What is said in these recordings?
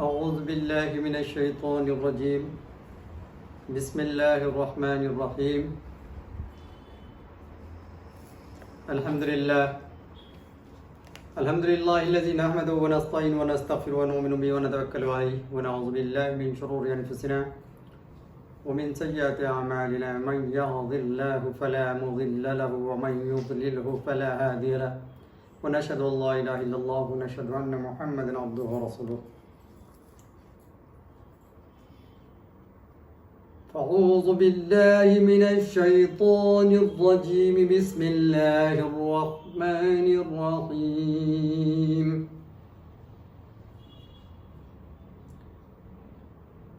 اعوذ باللہ من الشیطان الرجیم بسم اللہ الرحمن الرحیم الحمدللہ الذی نحمده ونستعینه ونستغفره ونؤمن به ونتوکل علیہ ونعوذ باللہ من شرور انفسنا ومن سیئات اعمالنا من یهد اللہ فلا مضل له ومن یضلله فلا هادی له ونشهد ان لا الہ الا اللہ ونشهد ان محمدا عبده ورسوله. أعوذ بالله من الشيطان الرجيم بسم الله الرحمن الرحيم.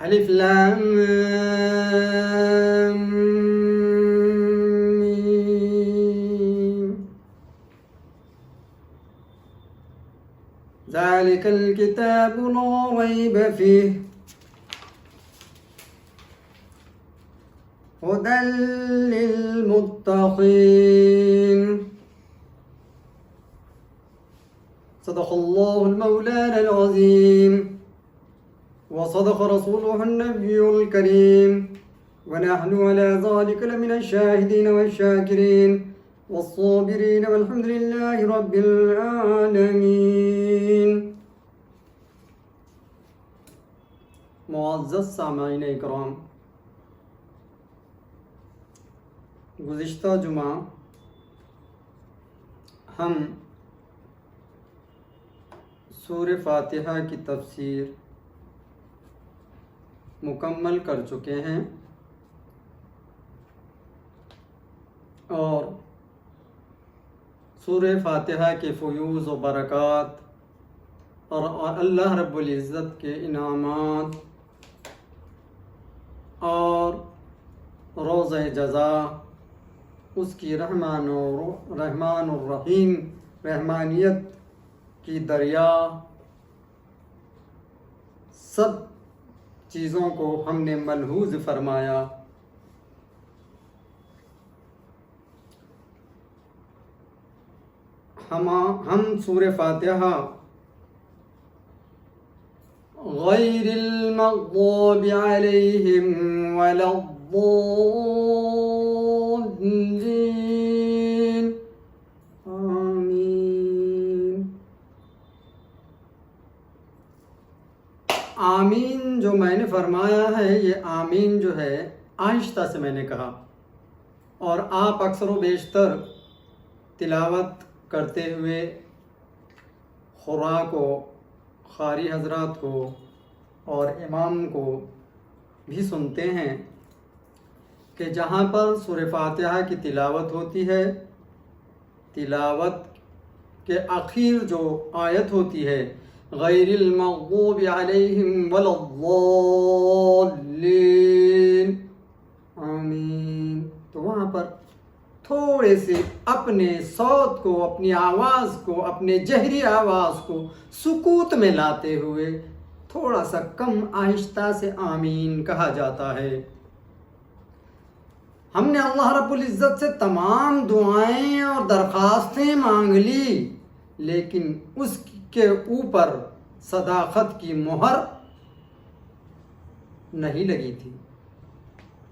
ألف لام ميم. ذلك الكتاب لا ريب فيه هدى للمتقين. صدق الله المولانا العظيم وصدق رسوله النبي الكريم ونحن على ذلك لمن الشاهدين والشاكرين والصابرين والحمد لله رب العالمين. معزز سامعین اکرام، گزشتہ جمعہ ہم سورہ فاتحہ کی تفسیر مکمل کر چکے ہیں اور سورہ فاتحہ کے فیوز و برکات اور اللہ رب العزت کے انعامات اور روضہ جزا، اس کی رحمان الرحیم رحمانیت کی دریا، سب چیزوں کو ہم نے ملحوظ فرمایا. ہم سورہ فاتحہ غیر المغضوب علیہم ولا الضالین آمین. آمین جو میں نے فرمایا ہے، یہ آمین جو ہے آہستہ سے میں نے کہا، اور آپ اکثر و بیشتر تلاوت کرتے ہوئے قراء کو، قاری حضرات کو اور امام کو بھی سنتے ہیں کہ جہاں پر سورہ فاتحہ کی تلاوت ہوتی ہے، تلاوت کے آخر جو آیت ہوتی ہے غیر المغضوب علیہم ولا الضالین آمین، تو وہاں پر تھوڑے سے اپنے صوت کو، اپنی آواز کو، اپنے جہری آواز کو سکوت میں لاتے ہوئے تھوڑا سا کم آہستہ سے آمین کہا جاتا ہے. ہم نے اللہ رب العزت سے تمام دعائیں اور درخواستیں مانگ لی، لیکن اس کے اوپر صداقت کی مہر نہیں لگی تھی.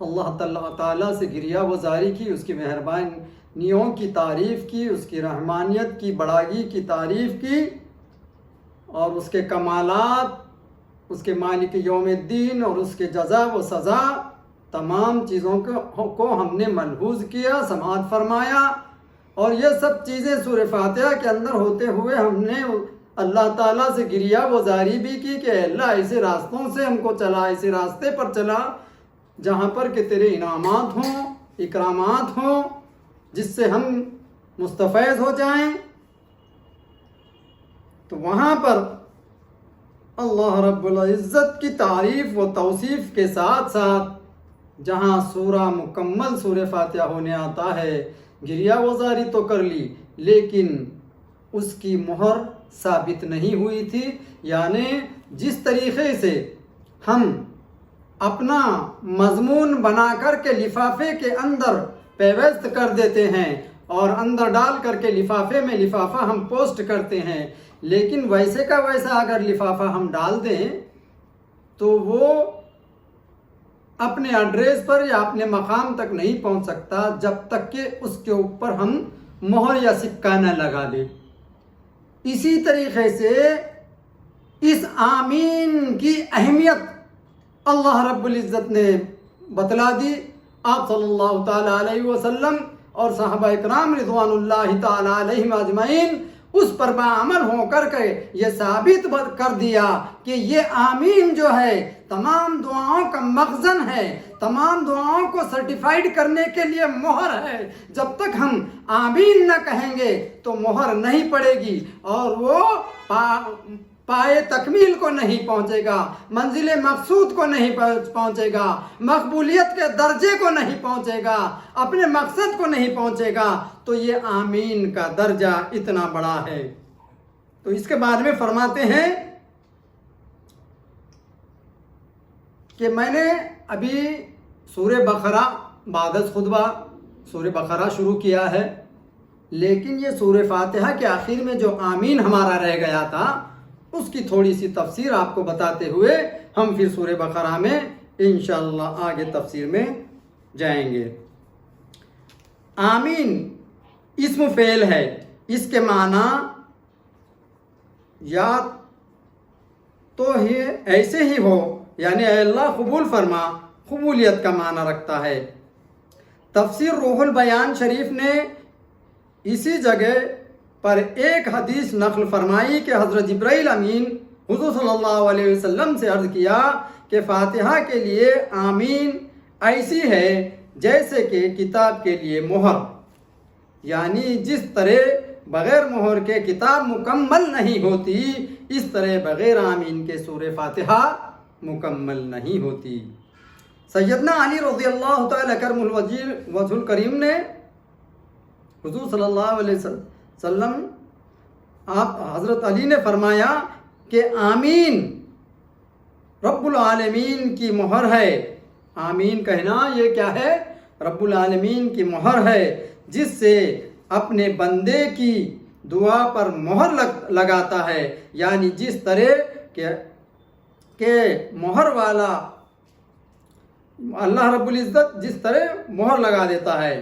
اللہ تعالیٰ سے گریہ وزاری کی، اس کی مہربانیوں کی تعریف کی، اس کی رحمانیت کی بڑائی کی تعریف کی، اور اس کے کمالات، اس کے مالک یوم الدین اور اس کے جزا و سزا، تمام چیزوں کو ہم نے ملحوظ کیا، سماعت فرمایا. اور یہ سب چیزیں سورہ فاتحہ کے اندر ہوتے ہوئے ہم نے اللہ تعالیٰ سے گریہ وزاری بھی کی کہ اللہ ایسے راستوں سے ہم کو چلا، ایسے راستے پر چلا جہاں پر کہ تیرے انعامات ہوں، اکرامات ہوں، جس سے ہم مستفیض ہو جائیں. تو وہاں پر اللہ رب العزت کی تعریف و توصیف کے ساتھ ساتھ جہاں سورہ مکمل سورہ فاتحہ ہونے آتا ہے، گریہ وزاری تو کر لی لیکن اس کی مہر ثابت نہیں ہوئی تھی. یعنی جس طریقے سے ہم اپنا مضمون بنا کر کے لفافے کے اندر پیوست کر دیتے ہیں اور اندر ڈال کر کے لفافے میں لفافہ ہم پوسٹ کرتے ہیں، لیکن ویسے کا ویسا اگر لفافہ ہم ڈال دیں تو وہ اپنے ایڈریس پر یا اپنے مقام تک نہیں پہنچ سکتا جب تک کہ اس کے اوپر ہم مہر یا سکہ نہ لگا دیں۔ اسی طریقے سے اس آمین کی اہمیت اللہ رب العزت نے بتلا دی۔ آپ صلی اللہ تعالیٰ علیہ وسلم اور صحابہ اکرام رضوان اللہ تعالیٰ علیہم اجمعین اس پر بعمل ہو کر کے یہ ثابت کر دیا کہ یہ آمین جو ہے تمام دعاؤں کا مخزن ہے، تمام دعاؤں کو سرٹیفائیڈ کرنے کے لیے مہر ہے۔ جب تک ہم آمین نہ کہیں گے تو مہر نہیں پڑے گی اور وہ پائے تکمیل کو نہیں پہنچے گا، منزل مقصود کو نہیں پہنچے گا، مقبولیت کے درجے کو نہیں پہنچے گا، اپنے مقصد کو نہیں پہنچے گا۔ تو یہ آمین کا درجہ اتنا بڑا ہے۔ تو اس کے بعد میں فرماتے ہیں کہ میں نے ابھی سورہ بقرہ بعد از خطبہ سورہ بقرہ شروع کیا ہے، لیکن یہ سورہ فاتحہ کے آخر میں جو آمین ہمارا رہ گیا تھا اس کی تھوڑی سی تفسیر آپ کو بتاتے ہوئے ہم پھر سورہ بقرہ میں انشاءاللہ آگے تفسیر میں جائیں گے۔ آمین اسم فعل ہے، اس کے معنی یا تو ہی ایسے ہی ہو، یعنی اے اللہ قبول فرما، قبولیت کا معنی رکھتا ہے۔ تفسیر روح البیان شریف نے اسی جگہ پر ایک حدیث نقل فرمائی کہ حضرت جبرائیل امین حضور صلی اللہ علیہ وسلم سے عرض کیا کہ فاتحہ کے لیے آمین ایسی ہے جیسے کہ کتاب کے لیے مہر، یعنی جس طرح بغیر مہر کے کتاب مکمل نہیں ہوتی اس طرح بغیر آمین کے سورہ فاتحہ مکمل نہیں ہوتی۔ سیدنا علی رضی اللہ تعالی کرم الوجہ الکریم نے حضور صلی اللہ علیہ وسلم آپ حضرت علی نے فرمایا کہ آمین رب العالمین کی مہر ہے۔ آمین کہنا یہ کیا ہے؟ رب العالمین کی مہر ہے، جس سے اپنے بندے کی دعا پر مہر لگاتا ہے، یعنی جس طرح کہ مہر والا اللہ رب العزت جس طرح مہر لگا دیتا ہے۔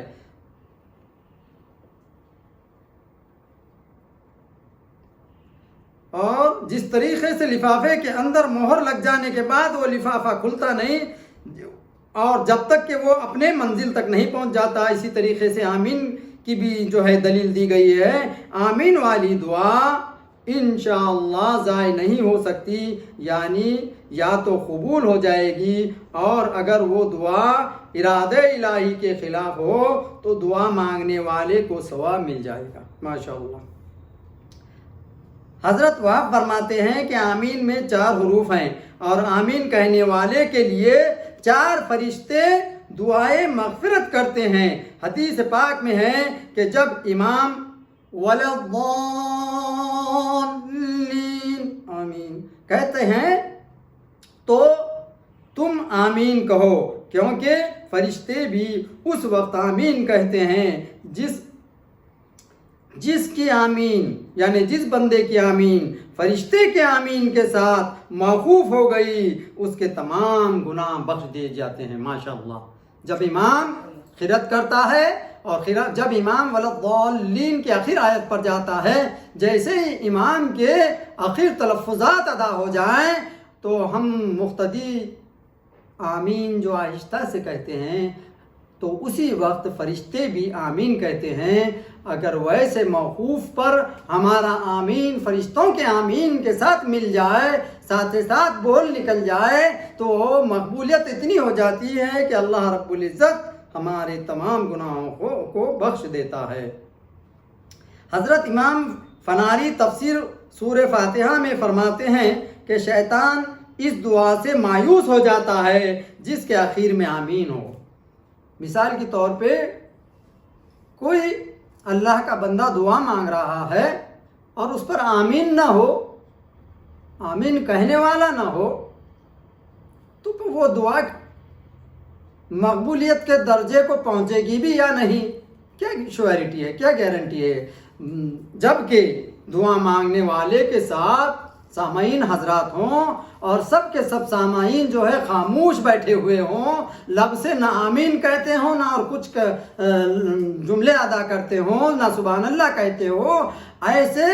اور جس طریقے سے لفافے کے اندر مہر لگ جانے کے بعد وہ لفافہ کھلتا نہیں اور جب تک کہ وہ اپنے منزل تک نہیں پہنچ جاتا، اسی طریقے سے آمین کی بھی جو ہے دلیل دی گئی ہے۔ آمین والی دعا انشاءاللہ ضائع نہیں ہو سکتی، یعنی یا تو قبول ہو جائے گی اور اگر وہ دعا ارادہ الہی کے خلاف ہو تو دعا مانگنے والے کو ثواب مل جائے گا۔ ماشاءاللہ۔ حضرت وہاب فرماتے ہیں کہ آمین میں 4 حروف ہیں اور آمین کہنے والے کے لیے 4 فرشتے دعائے مغفرت کرتے ہیں۔ حدیث پاک میں ہے کہ جب امام وَلَضَّالِّينَ آمین کہتے ہیں تو تم آمین کہو، کیونکہ فرشتے بھی اس وقت آمین کہتے ہیں جس کی آمین یعنی جس بندے کی آمین فرشتے کے آمین کے ساتھ موقوف ہو گئی اس کے تمام گناہ بخش دیے جاتے ہیں۔ ماشاءاللہ۔ جب امام قرأت کرتا ہے اور جب امام وَلَضَّالِّينَ کی آخر آیت پر جاتا ہے، جیسے ہی امام کے آخر تلفظات ادا ہو جائیں تو ہم مقتدی آمین جو آہستہ سے کہتے ہیں تو اسی وقت فرشتے بھی آمین کہتے ہیں۔ اگر ویسے موقوف پر ہمارا آمین فرشتوں کے آمین کے ساتھ مل جائے، ساتھ ساتھ بول نکل جائے، تو مقبولیت اتنی ہو جاتی ہے کہ اللہ رب العزت ہمارے تمام گناہوں کو بخش دیتا ہے۔ حضرت امام فناری تفسیر سورہ فاتحہ میں فرماتے ہیں کہ شیطان اس دعا سے مایوس ہو جاتا ہے جس کے آخر میں آمین ہو۔ مثال کے طور پہ کوئی اللہ کا بندہ دعا مانگ رہا ہے اور اس پر آمین نہ ہو، آمین کہنے والا نہ ہو، تو وہ دعا مقبولیت کے درجے کو پہنچے گی بھی یا نہیں؟ کیا شیورٹی ہے، کیا گارنٹی ہے؟ جبکہ دعا مانگنے والے کے ساتھ سامعین حضرات ہوں اور سب کے سب سامعین جو ہے خاموش بیٹھے ہوئے ہوں، لب سے نہ آمین کہتے ہوں، نہ اور کچھ جملے ادا کرتے ہوں، نہ سبحان اللہ کہتے ہو، ایسے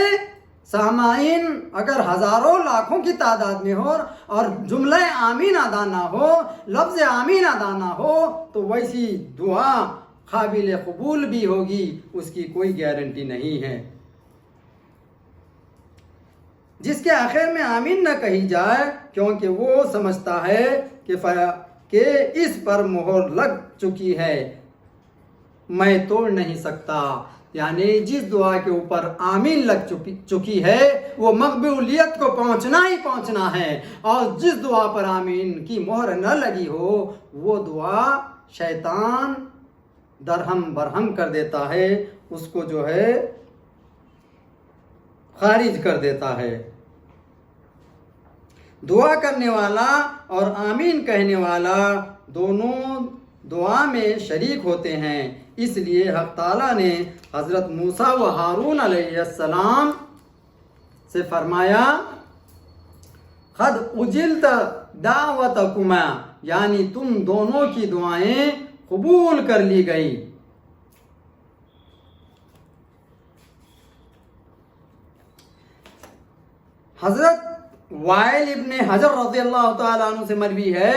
سامعین اگر ہزاروں لاکھوں کی تعداد میں ہو اور جملہ آمین ادا نہ ہو، لفظ آمین ادا نہ ہو، تو ویسی دعا قابل قبول بھی ہوگی، اس کی کوئی گارنٹی نہیں ہے۔ جس کے آخر میں آمین نہ کہی جائے کیونکہ وہ سمجھتا ہے کہ اس پر مہر لگ چکی ہے، میں توڑ نہیں سکتا، یعنی جس دعا کے اوپر آمین لگ چکی ہے وہ مقبولیت کو پہنچنا ہی پہنچنا ہے، اور جس دعا پر آمین کی مہر نہ لگی ہو وہ دعا شیطان درہم برہم کر دیتا ہے، اس کو جو ہے خارج کر دیتا ہے۔ دعا کرنے والا اور آمین کہنے والا دونوں دعا میں شریک ہوتے ہیں، اس لیے حق تعالیٰ نے حضرت موسیٰ و ہارون علیہ السلام سے فرمایا قد اجلت دعوتکما، یعنی تم دونوں کی دعائیں قبول کر لی گئی۔ حضرت وائل ابن حجر رضی اللہ تعالیٰ عنہ سے مروی ہے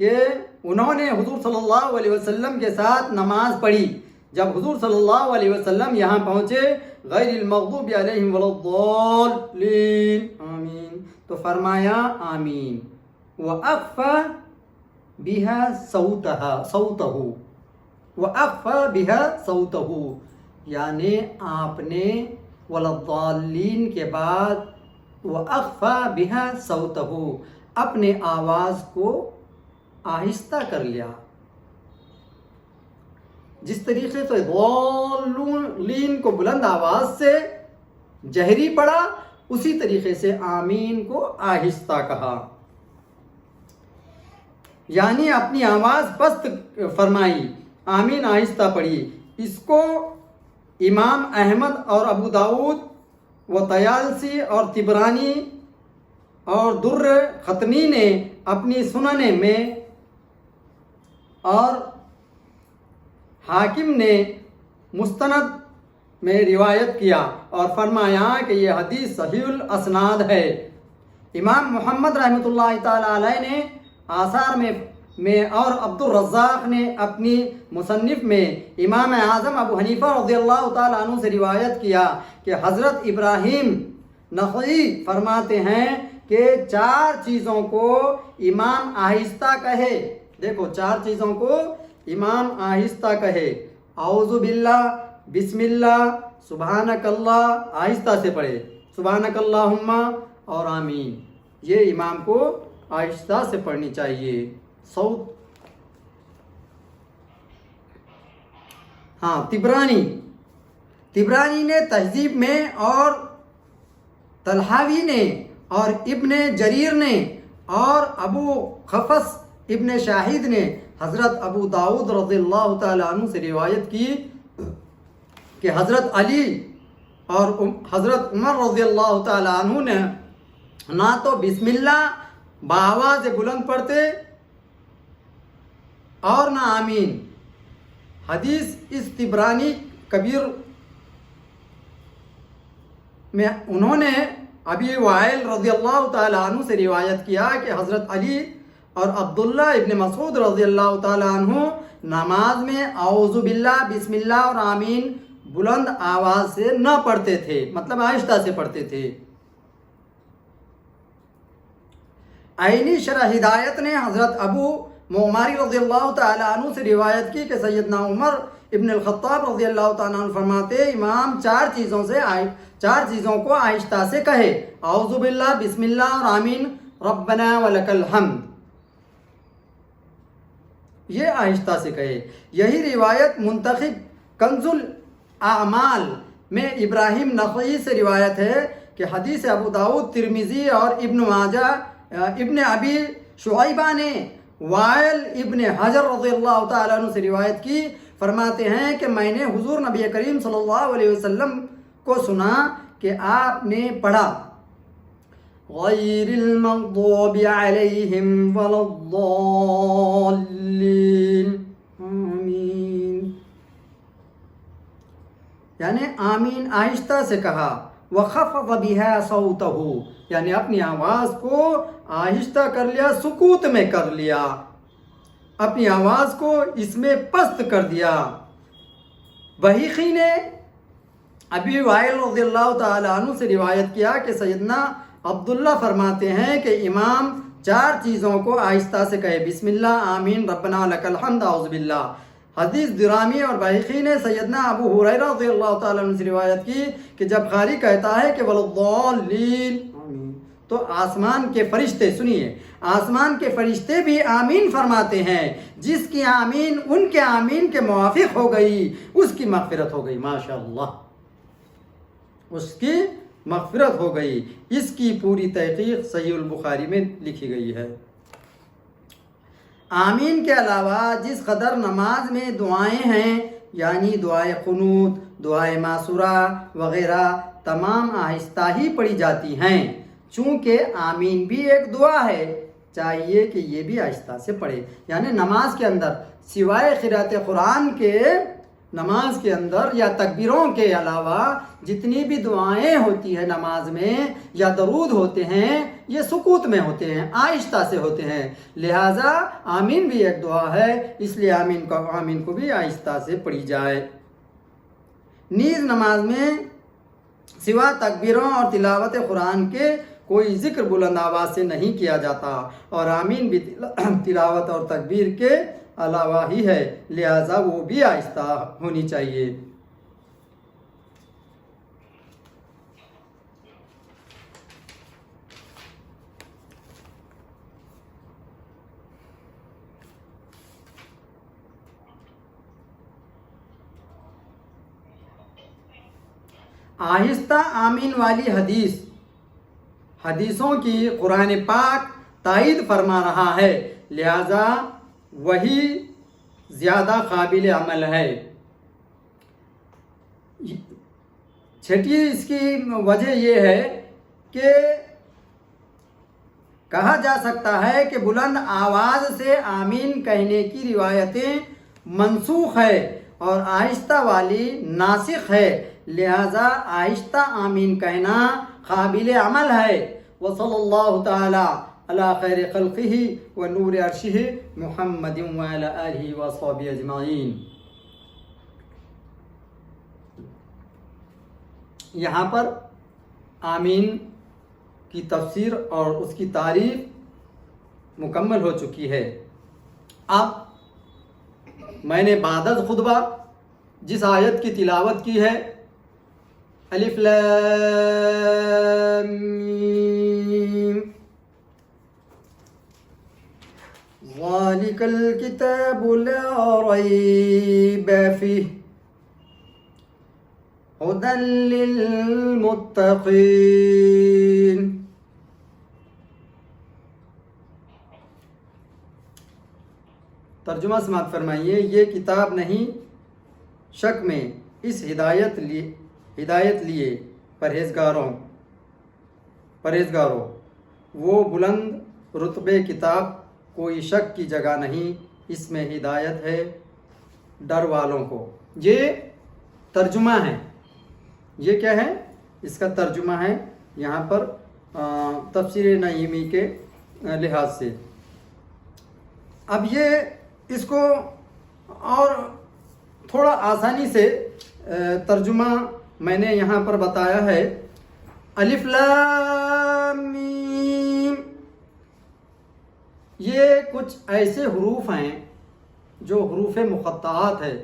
کہ انہوں نے حضور صلی اللہ علیہ وسلم کے ساتھ نماز پڑھی۔ جب حضور صلی اللہ علیہ وسلم یہاں پہنچے غیر المغضوب علیہم ولا الضالین آمین، تو فرمایا آمین، وَأَخْفَى بِهَا صَوْتَهُ، یعنی آپ نے ولا الضالین کے بعد وَأَخْفَى بِهَا صَوْتَهُ اپنے آواز کو آہستہ کر لیا۔ جس طریقے سے ضالین کو بلند آواز سے جہری پڑھا، اسی طریقے سے آمین کو آہستہ کہا، یعنی اپنی آواز پست فرمائی، آمین آہستہ پڑھی۔ اس کو امام احمد اور ابو داؤد و طیالسی اور طبرانی اور در ختنی نے اپنی سنن میں اور حاکم نے مستند میں روایت کیا اور فرمایا کہ یہ حدیث صحیح الاسناد ہے۔ امام محمد رحمۃ اللہ تعالی علیہ نے آثار میں اور عبد الرزاق نے اپنی مصنف میں امام اعظم ابو حنیفہ رضی اللہ تعالیٰ عنہ سے روایت کیا کہ حضرت ابراہیم نخعی فرماتے ہیں کہ 4 چیزوں کو امام آہستہ کہے، دیکھو 4 چیزوں کو امام آہستہ کہے، اعوذ باللہ، بسم اللہ، سبحانک اللہ، آہستہ سے پڑھے، سبحانک اللہم اور آمین، یہ امام کو آہستہ سے پڑھنی چاہیے۔ صوت طبرانی نے تہذیب میں اور طلحاوی نے اور ابن جریر نے اور ابو خفص ابن شاہد نے حضرت ابو داؤد رضی اللہ تعالیٰ عنہ سے روایت کی کہ حضرت علی اور حضرت عمر رضی اللہ تعالیٰ عنہ نے نہ تو بسم اللہ بآواز بلند پڑھتے اور نہ آمین۔ حدیث اس طبرانی کبیر میں انہوں نے ابی وائل رضی اللہ تعالیٰ عنہ سے روایت کیا کہ حضرت علی اور عبداللہ ابن مسعود رضی اللہ تعالیٰ عنہ نماز میں اعوذ باللہ، بسم اللہ اور آمین بلند آواز سے نہ پڑھتے تھے، مطلب آہستہ سے پڑھتے تھے۔ عینی شرح ہدایت نے حضرت ابو معماری رضی اللہ تعالیٰ عنہ سے روایت کی کہ سیدنا عمر ابن الخطاب رضی اللہ تعالیٰ عنہ فرماتے امام 4 چیزوں کو آہستہ سے کہے، اعوذ باللہ، بسم اللہ اور آمین، ربنا ولک الحمد، یہ آہستہ سے کہے۔ یہی روایت منتخب کنز الاعمال میں ابراہیم نخعی سے روایت ہے کہ حدیث ابو داؤد، ترمذی اور ابن ماجہ ابن ابی شعیبہ نے وائل ابن حجر رضی اللہ تعالیٰ عنہ سے روایت کی، فرماتے ہیں کہ میں نے حضور نبی کریم صلی اللہ علیہ وسلم کو سنا کہ آپ نے پڑھا غير المغضوب عليهم ولا الضالين آمین. یعنی آمین آہستہ سے کہا. وخفض بها صوته یعنی اپنی آواز کو آہستہ کر لیا، سکوت میں کر لیا، اپنی آواز کو اس میں پست کر دیا. بحیقی نے ابی وائل رضی اللہ تعالیٰ عنہ سے روایت کیا کہ سیدنا عبداللہ فرماتے ہیں کہ امام 4 چیزوں کو آہستہ سے کہے: بسم اللہ، آمین، ربنا لک الحمد، اعوذ باللہ. حدیث درامی اور بحیقی نے سیدنا ابو ہریرہ رضی اللہ تعالیٰ عنہ سے روایت کی کہ جب قاری کہتا ہے کہ وَلَضَّالِّينَ آمین، تو آسمان کے فرشتے، سنیے، آسمان کے فرشتے بھی آمین فرماتے ہیں. جس کی آمین ان کے آمین کے موافق ہو گئی اس کی مغفرت ہو گئی. ماشاءاللہ، اس کی مغفرت ہو گئی. اس کی پوری تحقیق صحیح البخاری میں لکھی گئی ہے. آمین کے علاوہ جس قدر نماز میں دعائیں ہیں، یعنی دعائے قنوت، دعائے معصورہ وغیرہ، تمام آہستہ ہی پڑھی جاتی ہیں. چونکہ آمین بھی ایک دعا ہے، چاہیے کہ یہ بھی آہستہ سے پڑھے. یعنی نماز کے اندر سوائے قرأت قرآن کے، نماز کے اندر یا تکبیروں کے علاوہ جتنی بھی دعائیں ہوتی ہیں نماز میں یا درود ہوتے ہیں، یہ سکوت میں ہوتے ہیں، آہستہ سے ہوتے ہیں. لہٰذا آمین بھی ایک دعا ہے، اس لیے آمین کو بھی آہستہ سے پڑھی جائے. نیز نماز میں سوا تکبیروں اور تلاوت قرآن کے کوئی ذکر بلند آواز سے نہیں کیا جاتا، اور آمین بھی تلاوت اور تکبیر کے علاوہ ہی ہے، لہذا وہ بھی آہستہ ہونی چاہیے. آہستہ آمین والی حدیثوں کی قرآن پاک تائید فرما رہا ہے، لہذا وہی زیادہ قابل عمل ہے. چھٹی اس کی وجہ یہ ہے کہ کہا جا سکتا ہے کہ بلند آواز سے آمین کہنے کی روایتیں منسوخ ہے اور آہستہ والی ناسخ ہے، لہذا آہستہ آمین کہنا قابل عمل ہے. وصلی اللہ تعالی علی خیر خلقہ و نور عرشہ محمد وعلی آلہ وصحبہ اجمعین. یہاں پر آمین کی تفسیر اور اس کی تعریف مکمل ہو چکی ہے. اب میں نے بعد از خطبہ جس آیت کی تلاوت کی ہے، الف لام میم ذالک الکتاب لا ریب فیہ ہدی للمتقین. ترجمہ سماعت فرمائیے. یہ کتاب نہیں شک میں اس ہدایت لیے پرہیزگاروں وہ بلند رتبے کتاب، کوئی شک کی جگہ نہیں، اس میں ہدایت ہے ڈر والوں کو. یہ ترجمہ ہے. یہ کیا ہے؟ اس کا ترجمہ ہے یہاں پر تفسیر نعیمی کے لحاظ سے. اب یہ اس کو اور تھوڑا آسانی سے ترجمہ میں نے یہاں پر بتایا ہے. الف لام میم، یہ کچھ ایسے حروف ہیں جو حروف مقطعات ہے.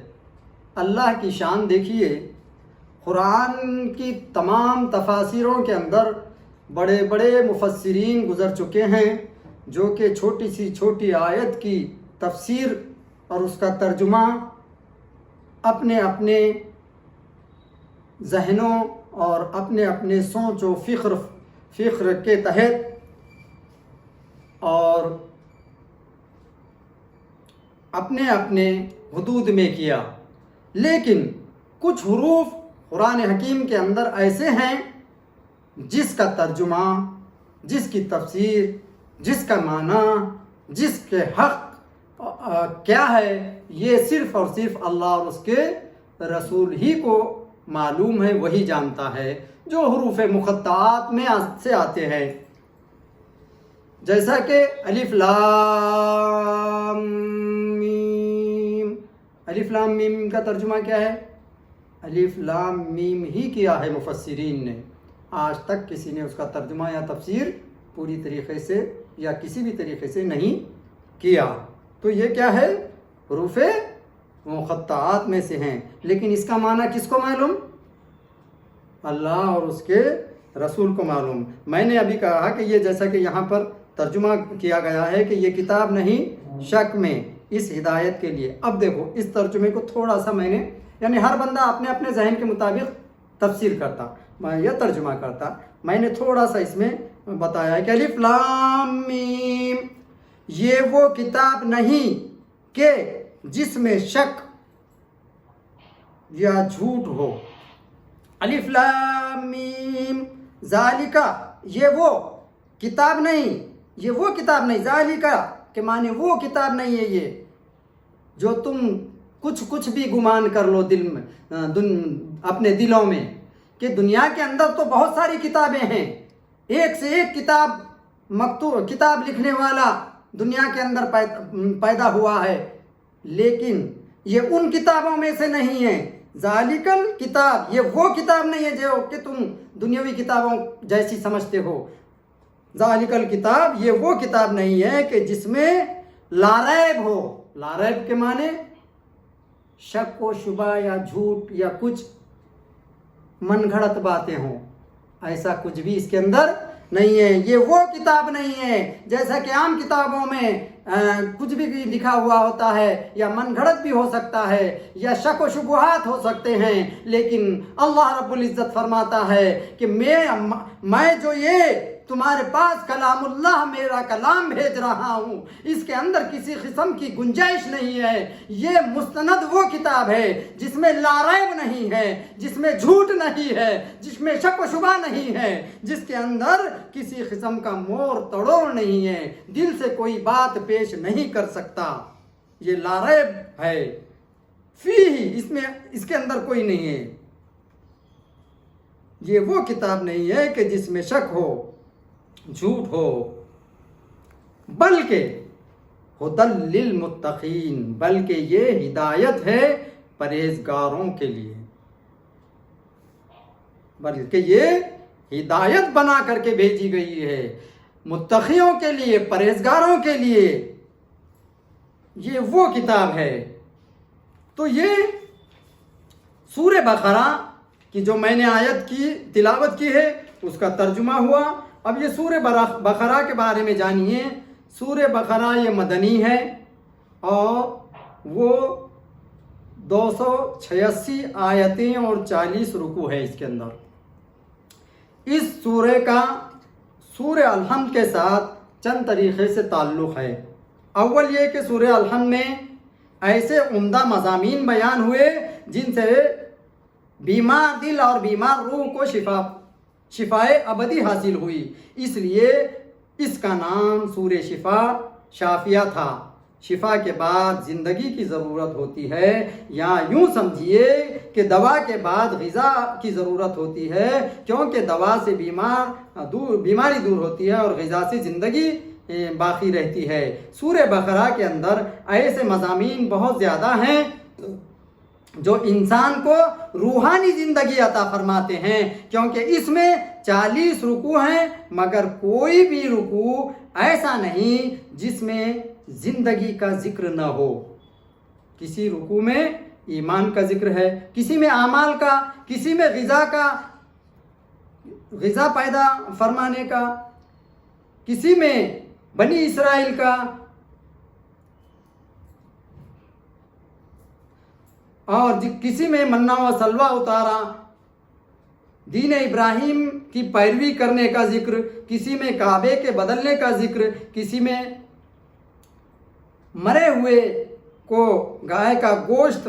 اللہ کی شان دیکھیے، قرآن کی تمام تفاسیروں کے اندر بڑے بڑے مفسرین گزر چکے ہیں جو کہ چھوٹی سی چھوٹی آیت کی تفسیر اور اس کا ترجمہ اپنے اپنے ذہنوں اور اپنے اپنے سوچ و فکر کے تحت اور اپنے اپنے حدود میں کیا. لیکن کچھ حروف قرآن حکیم کے اندر ایسے ہیں جس کا ترجمہ جس کی تفسیر، جس کا معنی، جس کے حق کیا ہے، یہ صرف اور صرف اللہ اور اس کے رسول ہی کو معلوم ہے، وہی جانتا ہے، جو حروف مقطعات میں سے آتے ہیں، جیسا کہ الف لام میم۔ الف لام میم کا ترجمہ کیا ہے؟ الف لام میم ہی کیا ہے مفسرین نے، آج تک کسی نے اس کا ترجمہ یا تفسیر پوری طریقے سے یا کسی بھی طریقے سے نہیں کیا۔ تو یہ کیا ہے؟ حروف مقطعات میں سے ہیں، لیکن اس کا معنی کس کو معلوم؟ اللہ اور اس کے رسول کو معلوم۔ میں نے ابھی کہا کہ یہ جیسا کہ یہاں پر ترجمہ کیا گیا ہے کہ یہ کتاب نہیں شک میں اس ہدایت کے لیے۔ اب دیکھو اس ترجمے کو تھوڑا سا میں نے، یعنی ہر بندہ اپنے اپنے ذہن کے مطابق تفسیر کرتا یا ترجمہ کرتا، میں نے تھوڑا سا اس میں بتایا ہے کہ الف لام میم یہ وہ کتاب نہیں کہ جس میں شک یا جھوٹ ہو۔ الف لام میم ذالکا یہ وہ کتاب نہیں، یہ وہ کتاب نہیں، ذالکا کہ معنی وہ کتاب نہیں ہے یہ جو تم کچھ بھی گمان کر لو دل میں، اپنے دلوں میں، کہ دنیا کے اندر تو بہت ساری کتابیں ہیں، ایک سے ایک کتاب لکھنے والا دنیا کے اندر پیدا ہوا ہے، لیکن یہ ان کتابوں میں سے نہیں ہے۔ ذالکل کتاب یہ وہ کتاب نہیں ہے جو کہ تم دنیاوی کتابوں جیسی سمجھتے ہو۔ ذالکل کتاب یہ وہ کتاب نہیں ہے کہ جس میں لا ریب ہو۔ لا ریب کے معنی شک و شبہ یا جھوٹ یا کچھ من گھڑت باتیں ہوں، ایسا کچھ بھی اس کے اندر نہیں ہے۔ یہ وہ کتاب نہیں ہے جیسا کہ عام کتابوں میں کچھ بھی لکھا ہوا ہوتا ہے، یا من گھڑت بھی ہو سکتا ہے، یا شک و شبہات ہو سکتے ہیں، لیکن اللہ رب العزت فرماتا ہے کہ میں جو یہ تمہارے پاس کلام اللہ میرا کلام بھیج رہا ہوں، اس کے اندر کسی قسم کی گنجائش نہیں ہے۔ یہ مستند وہ کتاب ہے جس میں لا ریب نہیں ہے، جس میں جھوٹ نہیں ہے، جس میں شک و شبہ نہیں ہے، جس کے اندر کسی قسم کا مور تڑوڑ نہیں ہے، دل سے کوئی بات پیش نہیں کر سکتا۔ یہ لا ریب ہے، اس کے اندر کوئی نہیں ہے۔ یہ وہ کتاب نہیں ہے کہ جس میں شک ہو، جھوٹ ہو، بلکہ ہدی للمتقین، بلکہ یہ ہدایت ہے پرہیزگاروں کے لیے، بلکہ یہ ہدایت بنا کر کے بھیجی گئی ہے متقیوں کے لیے، پرہیزگاروں کے لیے، یہ وہ کتاب ہے۔ تو یہ سورہ بقرہ کی جو میں نے آیت کی تلاوت کی ہے اس کا ترجمہ ہوا۔ اب یہ سورہ بقرہ کے بارے میں جانیے۔ سورہ بقرہ یہ مدنی ہے اور وہ 286 آیتیں اور 40 رکوع ہے اس کے اندر۔ اس سورہ کا سورہ الحمد کے ساتھ چند طریقے سے تعلق ہے۔ اول یہ کہ سورہ الحمد میں ایسے عمدہ مضامین بیان ہوئے جن سے بیمار دل اور بیمار روح کو شفائے ابدی حاصل ہوئی، اس لیے اس کا نام سورہ شافیہ تھا۔ شفا کے بعد زندگی کی ضرورت ہوتی ہے، یا یوں سمجھیے کہ دوا کے بعد غذا کی ضرورت ہوتی ہے، کیونکہ دوا سے بیماری دور ہوتی ہے اور غذا سے زندگی باقی رہتی ہے۔ سورہ بقرہ کے اندر ایسے مضامین بہت زیادہ ہیں جو انسان کو روحانی زندگی عطا فرماتے ہیں، کیونکہ اس میں 40 رکوع ہیں، مگر کوئی بھی رکوع ایسا نہیں جس میں زندگی کا ذکر نہ ہو۔ کسی رکوع میں ایمان کا ذکر ہے، کسی میں اعمال کا، کسی میں غذا پیدا فرمانے کا، کسی میں بنی اسرائیل کا، اور کسی میں منا و سلوہ اتارا، دین ابراہیم کی پیروی کرنے کا ذکر، کسی میں کعبے کے بدلنے کا ذکر، کسی میں مرے ہوئے کو گائے کا گوشت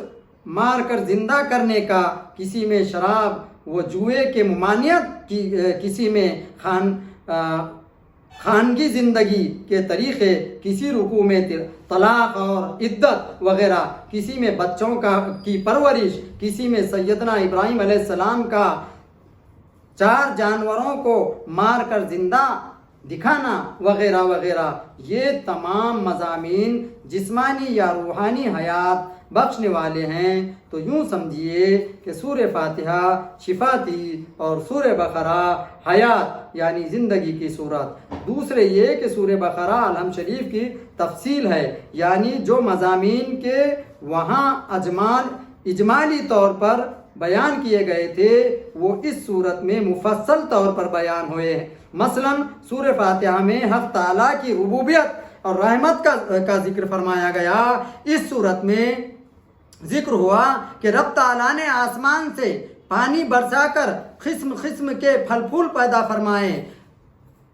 مار کر زندہ کرنے کا، کسی میں شراب و جوئے کے ممانعت کی، کسی میں خانگی زندگی کے طریقے، کسی رکوع میں طلاق اور عدت وغیرہ، کسی میں بچوں کی پرورش، کسی میں سیدنا ابراہیم علیہ السلام کا 4 جانوروں کو مار کر زندہ دکھانا وغیرہ وغیرہ، یہ تمام مضامین جسمانی یا روحانی حیات بخشنے والے ہیں۔ تو یوں سمجھیے کہ سورہ فاتحہ شفا تھی اور سورہ بقرہ حیات یعنی زندگی کی صورت۔ دوسرے یہ کہ سورہ بقرہ الحمد شریف کی تفصیل ہے، یعنی جو مضامین کے وہاں اجمالی طور پر بیان کیے گئے تھے وہ اس صورت میں مفصل طور پر بیان ہوئے ہیں۔ مثلا سورہ فاتحہ میں حق تعالیٰ کی ربوبیت اور رحمت کا ذکر فرمایا گیا۔ اس صورت میں ذکر ہوا کہ رب تعالیٰ نے آسمان سے پانی برسا کر قسم قسم کے پھل پھول پیدا فرمائے،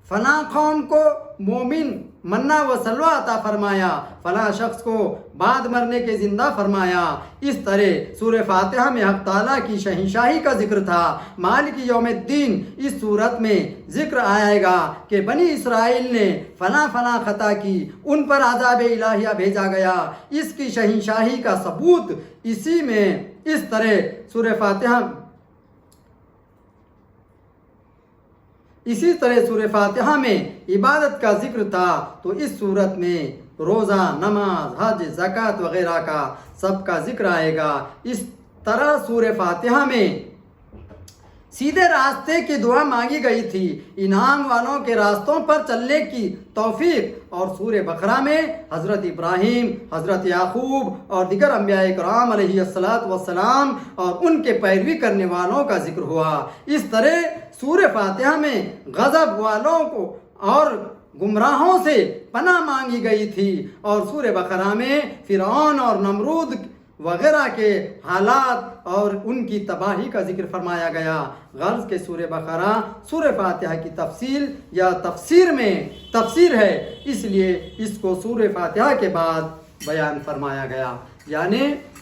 فلاں قوم کو مومن منہ و سلوہ عطا فرمایا، فلاں شخص کو بعد مرنے کے زندہ فرمایا۔ اس طرح سورہ فاتحہ میں حق تعالیٰ کی شہنشاہی کا ذکر تھا۔ مالک یوم الدین اس صورت میں ذکر آئے گا کہ بنی اسرائیل نے فلاں فلاں خطا کی، ان پر عذاب الہیہ بھیجا گیا۔ اس کی شہنشاہی کا ثبوت اس طرح سورہ فاتحہ میں عبادت کا ذکر تھا، تو اس صورت میں روزہ، نماز، حج، زکوٰۃ وغیرہ کا سب کا ذکر آئے گا۔ اس طرح سورہ فاتحہ میں سیدھے راستے کی دعا مانگی گئی تھی، انعام والوں کے راستوں پر چلنے کی توفیق، اور سورہ بقرہ میں حضرت ابراہیم، حضرت یعقوب اور دیگر انبیاء کرام علیہ السلام اور ان کے پیروی کرنے والوں کا ذکر ہوا۔ اس طرح سورہ فاتحہ میں غضب والوں کو اور گمراہوں سے پناہ مانگی گئی تھی، اور سورہ بقرہ میں فرعون اور نمرود وغیرہ کے حالات اور ان کی تباہی کا ذکر فرمایا گیا۔ غرض کہ سورہ بقرہ سورہ فاتحہ کی تفصیل یا تفسیر ہے، اس لیے اس کو سورہ فاتحہ کے بعد بیان فرمایا گیا، یعنی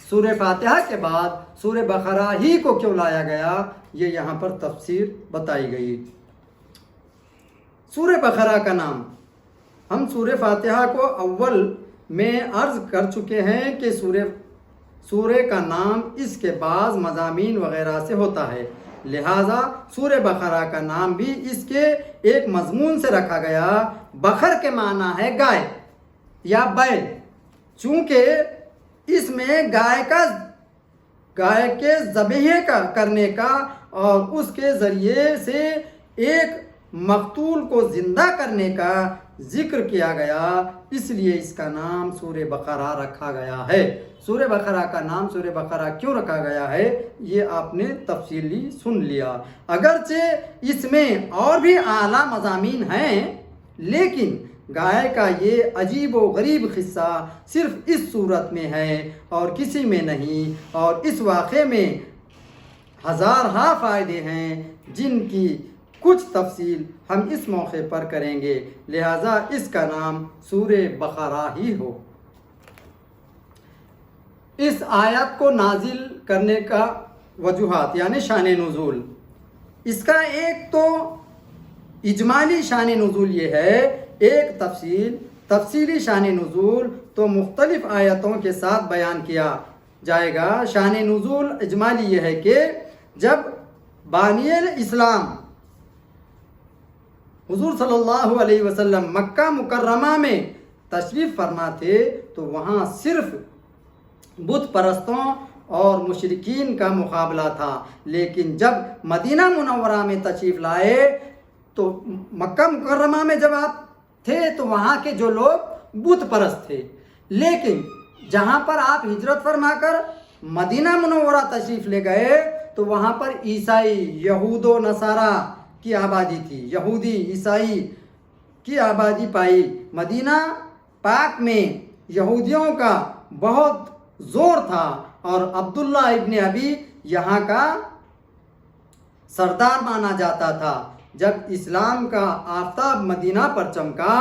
سورہ فاتحہ کے بعد سورہ بقرہ ہی کو کیوں لایا گیا، یہ یہاں پر تفسیر بتائی گئی۔ سورہ بقرہ کا نام ہم سورہ فاتحہ کو اول میں عرض کر چکے ہیں کہ سورہ کا نام اس کے بعض مضامین وغیرہ سے ہوتا ہے، لہٰذا سورہ بقرہ کا نام بھی اس کے ایک مضمون سے رکھا گیا۔ بقر کے معنی ہے گائے یا بیل، چونکہ اس میں گائے کے ذبح کرنے کا اور اس کے ذریعے سے ایک مقتول کو زندہ کرنے کا ذکر کیا گیا، اس لیے اس کا نام سورہ بقرہ رکھا گیا ہے۔ سورہ بقرہ کا نام سورہ بقرہ کیوں رکھا گیا ہے یہ آپ نے تفصیلی سن لیا۔ اگرچہ اس میں اور بھی اعلیٰ مضامین ہیں، لیکن گائے کا یہ عجیب و غریب قصہ صرف اس صورت میں ہے اور کسی میں نہیں، اور اس واقعے میں ہزارہا فائدے ہیں جن کی کچھ تفصیل ہم اس موقع پر کریں گے، لہٰذا اس کا نام سورہ بقرہ ہی ہو۔ اس آیت کو نازل کرنے کا وجوہات یعنی شان نزول، اس کا ایک تو اجمالی شان نزول یہ ہے، ایک تفصیلی شان نزول تو مختلف آیتوں کے ساتھ بیان کیا جائے گا۔ شان نزول اجمالی یہ ہے کہ جب بانی الاسلام حضور صلی اللہ علیہ وسلم مکہ مکرمہ میں تشریف فرما تھے تو وہاں صرف بت پرستوں اور مشرکین کا مقابلہ تھا، لیکن جب مدینہ منورہ میں تشریف لائے تو مکہ مکرمہ میں جب آپ تھے تو وہاں کے جو لوگ بت پرست تھے، لیکن جہاں پر آپ ہجرت فرما کر مدینہ منورہ تشریف لے گئے تو وہاں پر عیسائی، یہود و نصارہ کی آبادی تھی، یہودی عیسائی کی آبادی پائی۔ مدینہ پاک میں یہودیوں کا بہت زور تھا اور عبداللہ ابن ابی یہاں کا سردار مانا جاتا تھا۔ جب اسلام کا آفتاب مدینہ پر چمکا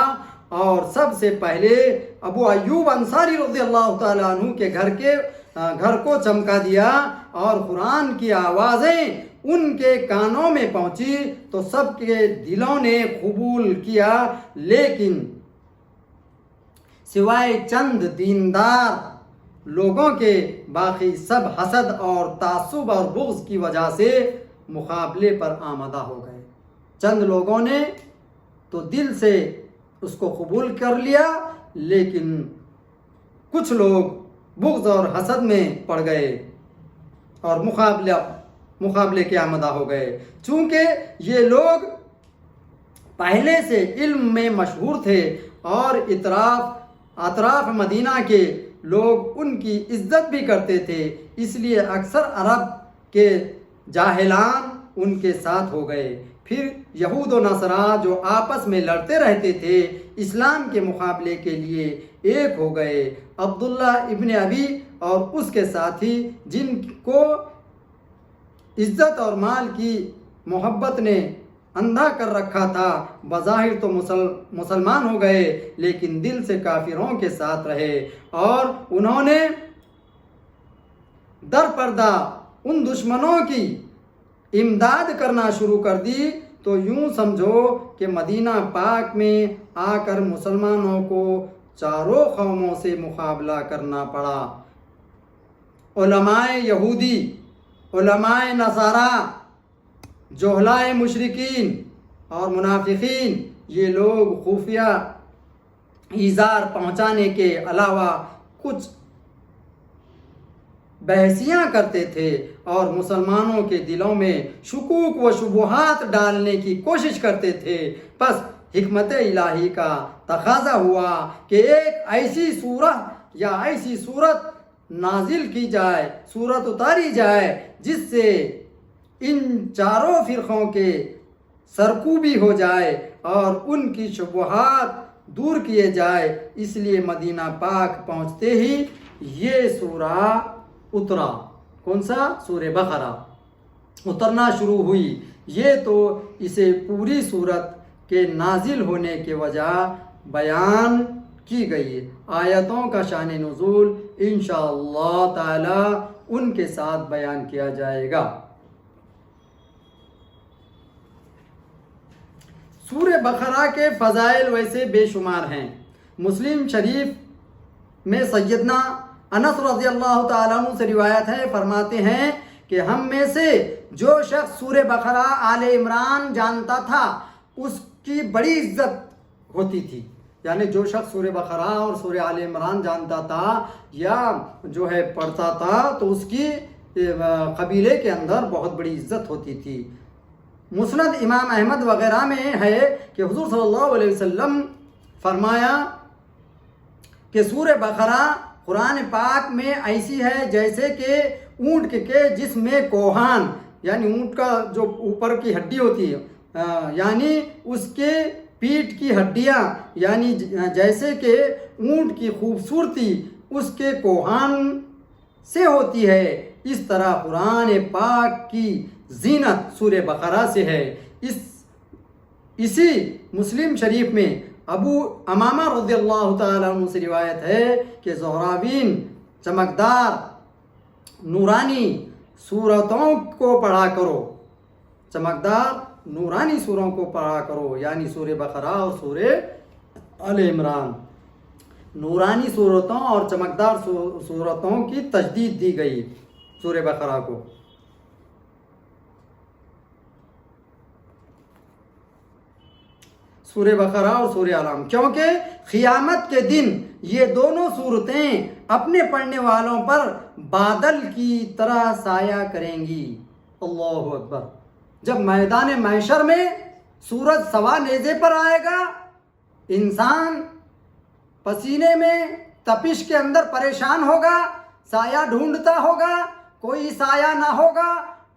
اور سب سے پہلے ابو ایوب انصاری رضی اللہ تعالیٰ عنہ کے گھر کو چمکا دیا اور قرآن کی آوازیں ان کے کانوں میں پہنچی تو سب کے دلوں نے قبول کیا، لیکن سوائے چند دیندار لوگوں کے باقی سب حسد اور تعصب اور بغض کی وجہ سے مقابلے پر آمادہ ہو گئے۔ چند لوگوں نے تو دل سے اس کو قبول کر لیا، لیکن کچھ لوگ بغض اور حسد میں پڑ گئے اور مقابلے کے آمادہ ہو گئے۔ چونکہ یہ لوگ پہلے سے علم میں مشہور تھے اور اطراف مدینہ کے لوگ ان کی عزت بھی کرتے تھے، اس لیے اکثر عرب کے جاہلان ان کے ساتھ ہو گئے۔ پھر یہود و نصارا جو آپس میں لڑتے رہتے تھے، اسلام کے مقابلے کے لیے ایک ہو گئے۔ عبداللہ ابن ابی اور اس کے ساتھی، جن کو عزت اور مال کی محبت نے اندھا کر رکھا تھا، بظاہر تو مسلمان ہو گئے، لیکن دل سے کافروں کے ساتھ رہے اور انہوں نے در پردہ ان دشمنوں کی امداد کرنا شروع کر دی۔ تو یوں سمجھو کہ مدینہ پاک میں آ کر مسلمانوں کو چاروں قوموں سے مقابلہ کرنا پڑا۔ علماء یہودی، علماء نصارا، جہلائے مشرکین اور منافقین، یہ لوگ خفیہ ایذار پہنچانے کے علاوہ کچھ بحثیاں کرتے تھے اور مسلمانوں کے دلوں میں شکوک و شبہات ڈالنے کی کوشش کرتے تھے۔ پس حکمت الہی کا تقاضا ہوا کہ ایک ایسی سورہ یا ایسی صورت نازل کی جائے، صورت اتاری جائے جس سے ان چاروں فرقوں کے سرکوبی ہو جائے اور ان کی شبہات دور کیے جائے۔ اس لیے مدینہ پاک پہنچتے ہی یہ سورہ اترا۔ کون سا؟ سورہ بقرہ اترنا شروع ہوئی۔ یہ تو اسے پوری صورت کے نازل ہونے کے وجہ بیان کی گئی۔ آیتوں کا شان نزول انشاءاللہ تعالی ان کے ساتھ بیان کیا جائے گا۔ سورہ بقرہ کے فضائل ویسے بے شمار ہیں۔ مسلم شریف میں سیدنا انس رضی اللہ تعالیٰ عنہ سے روایت ہے، فرماتے ہیں کہ ہم میں سے جو شخص سورہ بقرہ آل عمران جانتا تھا اس کی بڑی عزت ہوتی تھی۔ یعنی جو شخص سورہ بقرہ اور سورہ آل عمران جانتا تھا یا جو ہے پڑھتا تھا تو اس کی قبیلے کے اندر بہت بڑی عزت ہوتی تھی۔ مسند امام احمد وغیرہ میں ہے کہ حضور صلی اللہ علیہ وسلم فرمایا کہ سورہ بقرہ قرآن پاک میں ایسی ہے جیسے کہ اونٹ کے جسم میں کوہان، یعنی اونٹ کا جو اوپر کی ہڈی ہوتی ہے، یعنی اس کے پیٹھ کی ہڈیاں، یعنی جیسے کہ اونٹ کی خوبصورتی اس کے کوہان سے ہوتی ہے، اس طرح قرآن پاک کی زینت سورہ بقرہ سے ہے۔ اسی مسلم شریف میں ابو امامہ رضی اللہ تعالیٰ عنہ سے روایت ہے کہ زہراوین چمکدار نورانی صورتوں کو پڑھا کرو، چمکدار نورانی سوروں کو پڑھا کرو، یعنی سورہ بقرہ اور سورہ آل عمران۔ نورانی صورتوں اور چمکدار صورتوں کی تجدید دی گئی سورہ بقرہ کو۔ سورہ بقرہ اور سورہ علم، کیونکہ قیامت کے دن یہ دونوں صورتیں اپنے پڑھنے والوں پر بادل کی طرح سایہ کریں گی۔ اللہ اکبر! جب میدان محشر میں سورج سوا نیزے پر آئے گا، انسان پسینے میں تپش کے اندر پریشان ہوگا، سایہ ڈھونڈتا ہوگا، کوئی سایہ نہ ہوگا،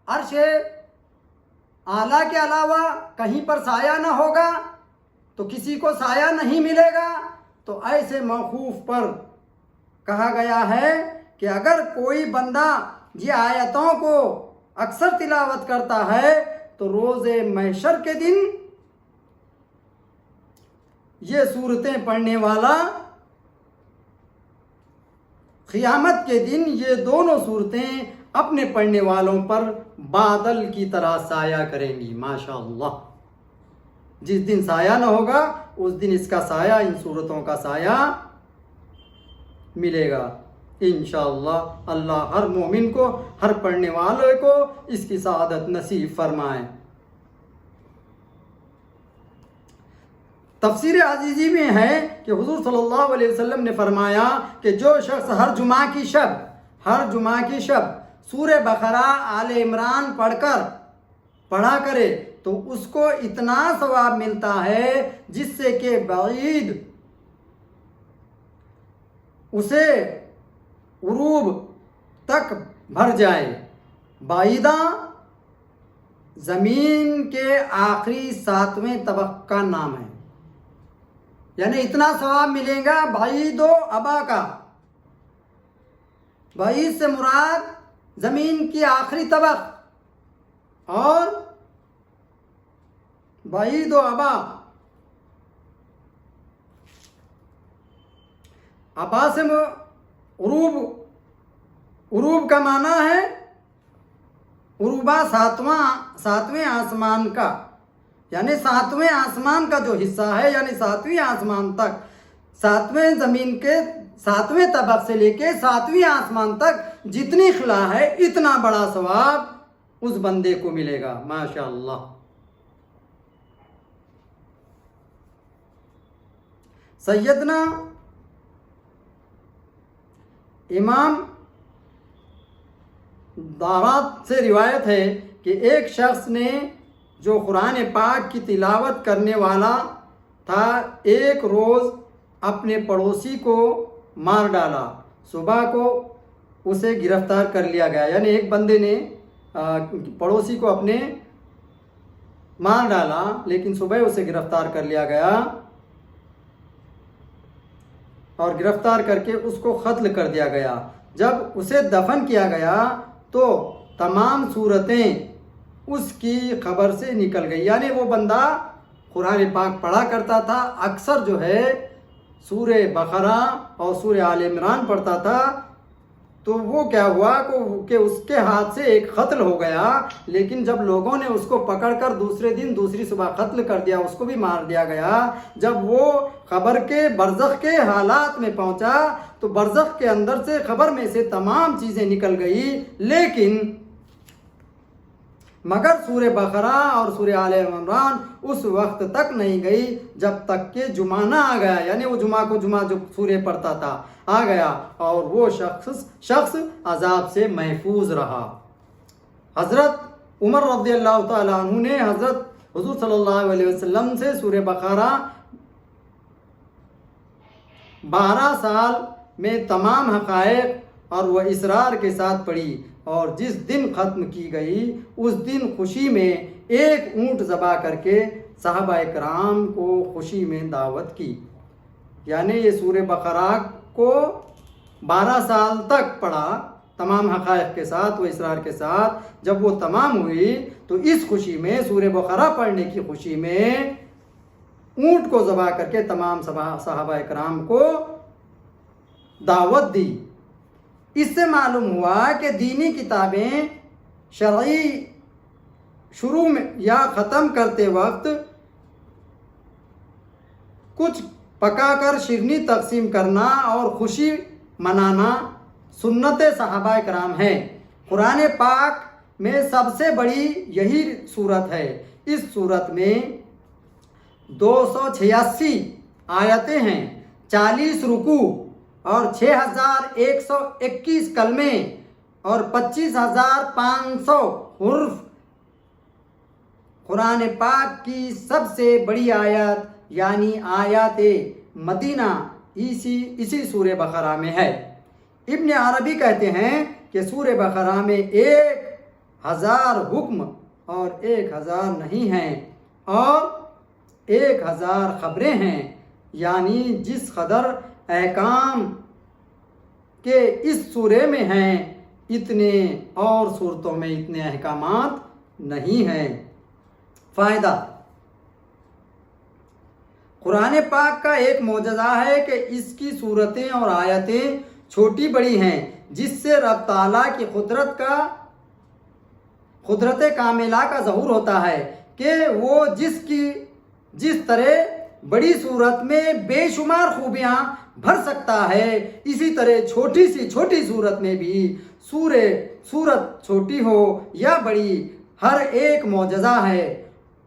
عرش اعلیٰ کے علاوہ کہیں پر سایہ نہ ہوگا، تو کسی کو سایہ نہیں ملے گا۔ تو ایسے موقوف پر کہا گیا ہے کہ اگر کوئی بندہ یہ آیتوں کو اکثر تلاوت کرتا ہے تو روز محشر کے دن یہ صورتیں پڑھنے والا قیامت کے دن یہ دونوں صورتیں اپنے پڑھنے والوں پر بادل کی طرح سایہ کریں گی. ماشاءاللہ. جس دن سایہ نہ ہوگا اس دن اس کا سایہ، ان صورتوں کا سایہ ملے گا انشاءاللہ. اللہ ہر مومن کو، ہر پڑھنے والے کو اس کی سعادت نصیب فرمائے. تفسیر عزیزی میں ہے کہ حضور صلی اللہ علیہ وسلم نے فرمایا کہ جو شخص ہر جمعہ کی شب سورہ بقرہ آل عمران پڑھا کرے تو اس کو اتنا ثواب ملتا ہے جس سے کہ بعید اسے عروب تک بھر جائے. بعیدہ زمین کے آخری 7ویں طبق کا نام ہے. یعنی اتنا ثواب ملے گا بعید و ابا کا. بعید سے مراد زمین کی آخری طبق، اور بعید و ابا، ابا سے عروب کا معنی ہے عروبہ، ساتویں آسمان کا، یعنی 7ویں آسمان کا جو حصہ ہے، یعنی 7ویں آسمان تک، 7ویں زمین کے 7ویں طبق سے لے کے 7ویں آسمان تک جتنی خلا ہے اتنا بڑا ثواب اس بندے کو ملے گا. ماشاءاللہ. سیدنا امام دارات سے روایت ہے کہ ایک شخص نے جو قرآن پاک کی تلاوت کرنے والا تھا، ایک روز اپنے پڑوسی کو مار ڈالا. صبح کو اسے گرفتار کر لیا گیا. یعنی ایک بندے نے پڑوسی کو اپنے مار ڈالا، لیکن صبح اسے گرفتار کر لیا گیا اور گرفتار کر کے اس کو قتل کر دیا گیا. جب اسے دفن کیا گیا تو تمام صورتیں اس کی خبر سے نکل گئی. یعنی وہ بندہ قرآن پاک پڑھا کرتا تھا، اکثر جو ہے سورہ بقرہ اور سورہ آل عمران پڑھتا تھا، تو وہ کیا ہوا کہ اس کے ہاتھ سے ایک قتل ہو گیا. لیکن جب لوگوں نے اس کو پکڑ کر دوسرے دن دوسری صبح قتل کر دیا، اس کو بھی مار دیا گیا. جب وہ قبر کے برزخ کے حالات میں پہنچا تو برزخ کے اندر سے قبر میں سے تمام چیزیں نکل گئی، لیکن مگر سورہ بقرہ اور سورہ آل عمران اس وقت تک نہیں گئی جب تک کہ جمعہ نہ آ گیا. یعنی وہ جمعہ جو سورہ پڑھتا تھا آ گیا اور وہ شخص عذاب سے محفوظ رہا. حضرت عمر رضی اللہ تعالیٰ عنہ نے حضرت حضور صلی اللہ علیہ وسلم سے سورہ بقرہ 12 سال میں تمام حقائق اور وہ اسرار کے ساتھ پڑھی، اور جس دن ختم کی گئی اس دن خوشی میں ایک اونٹ ذبح کر کے صحابہ کرام کو خوشی میں دعوت کی. یعنی یہ سورہ بقرہ کو 12 سال تک پڑھا تمام حقائق کے ساتھ و اسرار کے ساتھ. جب وہ تمام ہوئی تو اس خوشی میں، سورہ بقرہ پڑھنے کی خوشی میں، اونٹ کو ذبح کر کے تمام صحابہ کرام کو دعوت دی. اس سے معلوم ہوا کہ دینی کتابیں شرعی شروع میں یا ختم کرتے وقت کچھ پکا کر شیرنی تقسیم کرنا اور خوشی منانا سنت صحابہ کرام ہے. قرآن پاک میں سب سے بڑی یہی صورت ہے. اس صورت میں 286 آیتیں ہیں، 40 رکوع اور 6121 کلمے اور 25,500 حرف. قرآن پاک کی سب سے بڑی آیت یعنی آیات مدینہ اسی سورہ بقرہ میں ہے. ابن عربی کہتے ہیں کہ سورہ بقرہ میں 1000 حکم اور 1000 نہیں ہیں اور 1000 خبریں ہیں. یعنی جس قدر احکام کے اس سورے میں ہیں اتنے اور صورتوں میں اتنے احکامات نہیں ہیں. فائدہ: قرآن پاک کا ایک معجزہ ہے کہ اس کی صورتیں اور آیتیں چھوٹی بڑی ہیں، جس سے رب تعالیٰ کی قدرت کاملہ کا ظہور ہوتا ہے کہ وہ جس طرح بڑی صورت میں بے شمار خوبیاں بھر سکتا ہے، اسی طرح چھوٹی سی چھوٹی صورت میں بھی صورت چھوٹی ہو یا بڑی ہر ایک معجزہ ہے۔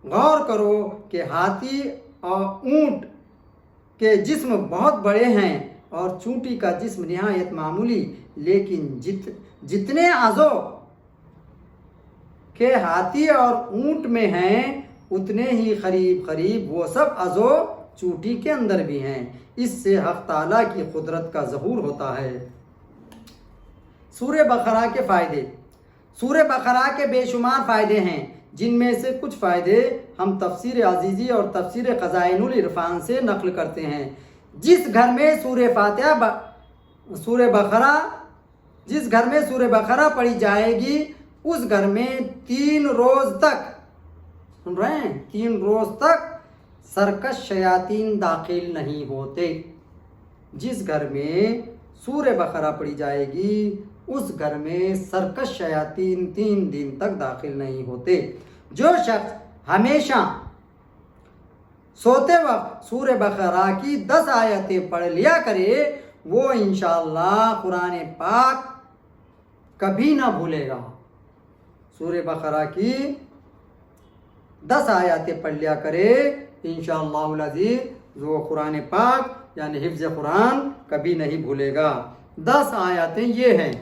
غور کرو کہ ہاتھی اور اونٹ کے جسم بہت بڑے ہیں اور چونٹی کا جسم نہایت معمولی، لیکن جتنے اعضاء کہ ہاتھی اور اونٹ میں ہیں اتنے ہی قریب وہ سب اعضاء چونٹی کے اندر بھی ہیں۔ اس سے حق تعالیٰ کی قدرت کا ظہور ہوتا ہے۔ سورہ بقرہ کے فائدے۔ سورہ بقرہ کے بے شمار فائدے ہیں، جن میں سے کچھ فائدے ہم تفسیر عزیزی اور تفسیر خزائن العرفان سے نقل کرتے ہیں۔ جس گھر میں سورہ بقرہ پڑھی جائے گی، اس گھر میں 3 روز تک، سن رہے ہیں، 3 روز تک سرکش شیاطین داخل نہیں ہوتے۔ جس گھر میں سورہ بقرہ پڑھی جائے گی، اس گھر میں سرکش شیاطین 3 دن تک داخل نہیں ہوتے۔ جو شخص ہمیشہ سوتے وقت سورہ بقرہ کی 10 آیتیں پڑھ لیا کرے، وہ انشاءاللہ قرآن پاک کبھی نہ بھولے گا۔ سورہ بقرہ کی 10 آیتیں پڑھ لیا کرے، انشاءاللہ العزیز وہ قرآن پاک یعنی حفظ قرآن کبھی نہیں بھولے گا۔ 10 آیتیں یہ ہیں،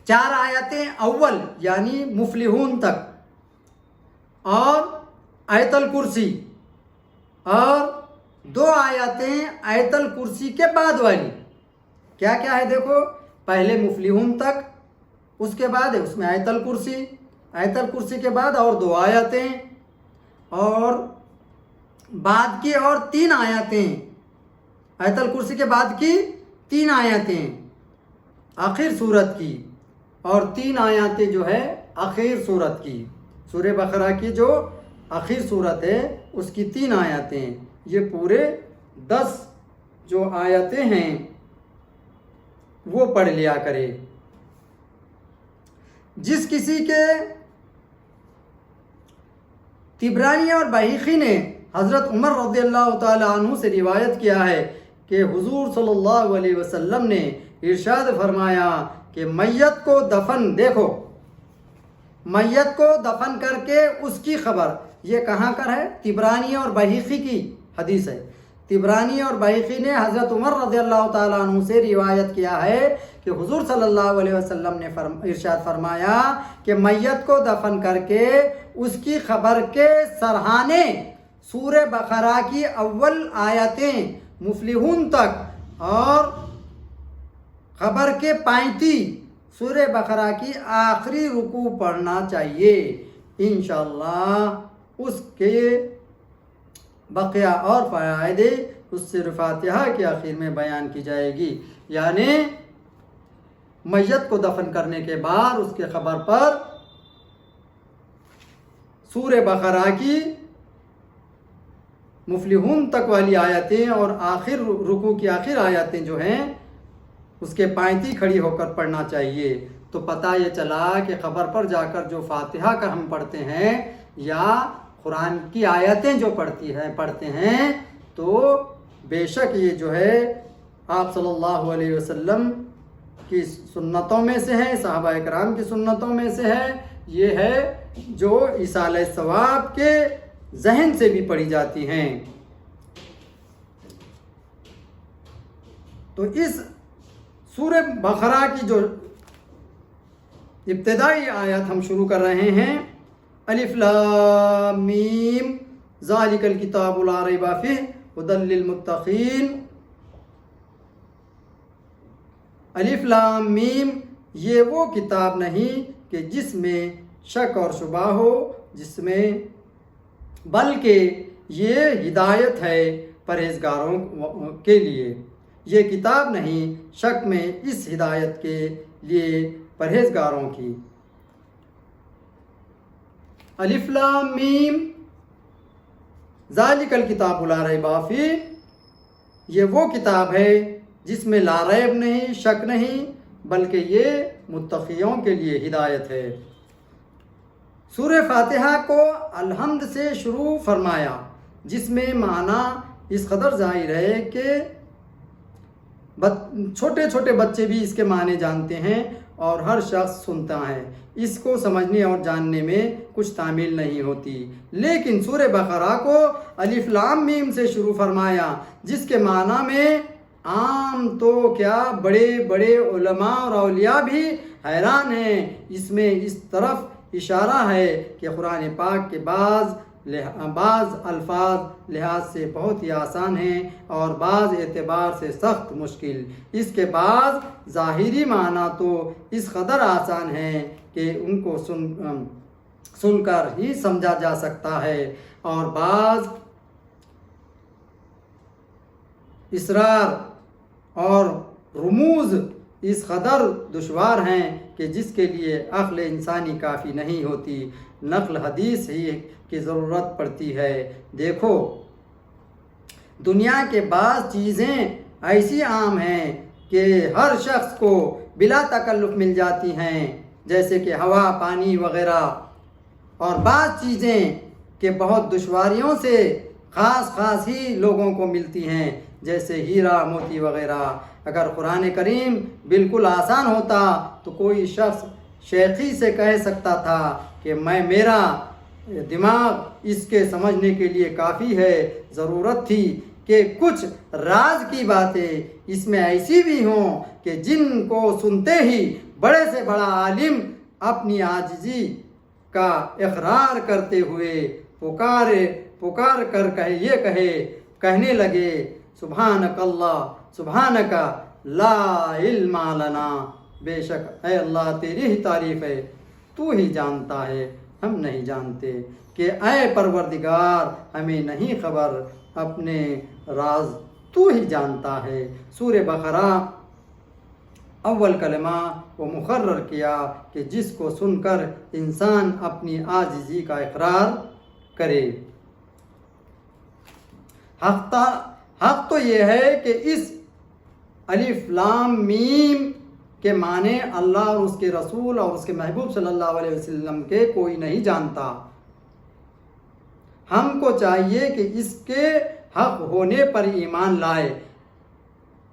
4 آیتیں اول یعنی مفلحون تک، اور آیت الکرسی، اور 2 آیتیں آیت الکرسی کے بعد والی۔ کیا کیا ہے دیکھو، پہلے مفلحون تک، اس کے بعد اس میں آیت الکرسی کے بعد اور 2 آیتیں، اور بعد کی اور 3 آیتیں، آیت الکرسی کے بعد کی 3 آیتیں آخر صورت کی، اور 3 آیتیں جو ہے آخر صورت کی۔ سورہ بقرہ کی جو آخر صورت ہے اس کی 3 آیتیں، یہ پورے 10 جو آیتیں ہیں وہ پڑھ لیا کرے۔ جس کسی کے طبرانی اور بہقی نے حضرت عمر رضی اللہ تعالی عنہ سے روایت کیا ہے کہ حضور صلی اللہ علیہ وسلم نے ارشاد فرمایا کہ میت کو دفن کر کے اس کی خبر، یہ کہاں کر ہے؟ طبرانی اور بہقی کی حدیث ہے۔ طبرانی اور بہقی نے حضرت عمر رضی اللہ تعالیٰ عنہ سے روایت کیا ہے کہ حضور صلی اللہ علیہ وسلم نے ارشاد فرمایا کہ میت کو دفن کر کے اس کی خبر کے سرہانے سورہ بقرہ کی اول آیتیں مفلحون تک اور خبر کے 35 سورہ بقرہ کی آخری رکوع پڑھنا چاہیے۔ انشاءاللہ اس کے بقیہ اور فائدے اس سورہ فاتحہ کے آخر میں بیان کی جائے گی، یعنی میت کو دفن کرنے کے بعد اس کے خبر پر سورہ بقرہ کی مفلحون تک والی آیتیں اور آخر رکوع کی آخر آیتیں جو ہیں اس کے 35 کھڑی ہو کر پڑھنا چاہیے۔ تو پتہ یہ چلا کہ خبر پر جا کر جو فاتحہ کا ہم پڑھتے ہیں یا قرآن کی آیتیں جو پڑھتے ہیں تو بے شک یہ جو ہے آپ صلی اللہ علیہ وسلم کی سنتوں میں سے ہے، صحابہ کرام کی سنتوں میں سے ہے، یہ ہے جو ایصال ثواب کے ذہن سے بھی پڑھی جاتی ہیں۔ تو اس سورہ بقرہ کی جو ابتدائی آیت ہم شروع کر رہے ہیں، الف لام میم ذالک الکتاب لا ریب فیہ ھدی للمتقین۔ الف لام میم یہ وہ کتاب نہیں کہ جس میں شک اور شبہ ہو، بلکہ یہ ہدایت ہے پرہیزگاروں کے لیے۔ یہ کتاب نہیں شک میں اس ہدایت کے لیے پرہیزگاروں کی۔ الف لام میم ذالک الکتاب لا ریب فیہ یہ وہ کتاب ہے جس میں لا ریب نہیں، شک نہیں، بلکہ یہ متقیوں کے لیے ہدایت ہے۔ سورہ فاتحہ کو الحمد سے شروع فرمایا، جس میں معنی اس قدر ظاہر ہے کہ چھوٹے چھوٹے بچے بھی اس کے معنی جانتے ہیں اور ہر شخص سنتا ہے۔ اس کو سمجھنے اور جاننے میں کچھ تعمیل نہیں ہوتی۔ لیکن سورہ بقرہ کو الف لام میم سے شروع فرمایا، جس کے معنی میں عام تو کیا بڑے بڑے علماء اور اولیاء بھی حیران ہیں۔ اس میں اس طرف اشارہ ہے کہ قرآن پاک کے بعض الفاظ لحاظ سے بہت ہی آسان ہیں اور بعض اعتبار سے سخت مشکل۔ اس کے بعض ظاہری معنی تو اس قدر آسان ہیں کہ ان کو سن کر ہی سمجھا جا سکتا ہے، اور بعض اسرار اور رموز اس قدر دشوار ہیں کہ جس کے لیے عقل انسانی کافی نہیں ہوتی، نقل حدیث ہی کی ضرورت پڑتی ہے۔ دیکھو، دنیا کے بعض چیزیں ایسی عام ہیں کہ ہر شخص کو بلا تکلف مل جاتی ہیں، جیسے کہ ہوا، پانی وغیرہ، اور بعض چیزیں کہ بہت دشواریوں سے خاص ہی لوگوں کو ملتی ہیں، جیسے ہیرا موتی وغیرہ۔ اگر قرآن کریم بالکل آسان ہوتا تو کوئی شخص شیخی سے کہہ سکتا تھا کہ میرا دماغ اس کے سمجھنے کے لیے کافی ہے، ضرورت تھی کہ کچھ راز کی باتیں اس میں ایسی بھی ہوں کہ جن کو سنتے ہی بڑے سے بڑا عالم اپنی عاجزی کا اقرار کرتے ہوئے پکار کر کہنے لگے، سبحانک اللہ سبحانک لا علم لنا، بے شک اے اللہ تیری ہی تعریف ہے، تو ہی جانتا ہے، ہم نہیں جانتے، کہ اے پروردگار ہمیں نہیں خبر، اپنے راز تو ہی جانتا ہے۔ سورہ بقرہ اول کلمہ وہ مقرر کیا کہ جس کو سن کر انسان اپنی عاجزی کا اقرار کرے۔ حق تو یہ ہے کہ اس الف لام میم کے معنی اللہ اور اس کے رسول اور اس کے محبوب صلی اللہ علیہ وسلم کے کوئی نہیں جانتا۔ ہم کو چاہیے کہ اس کے حق ہونے پر ایمان لائے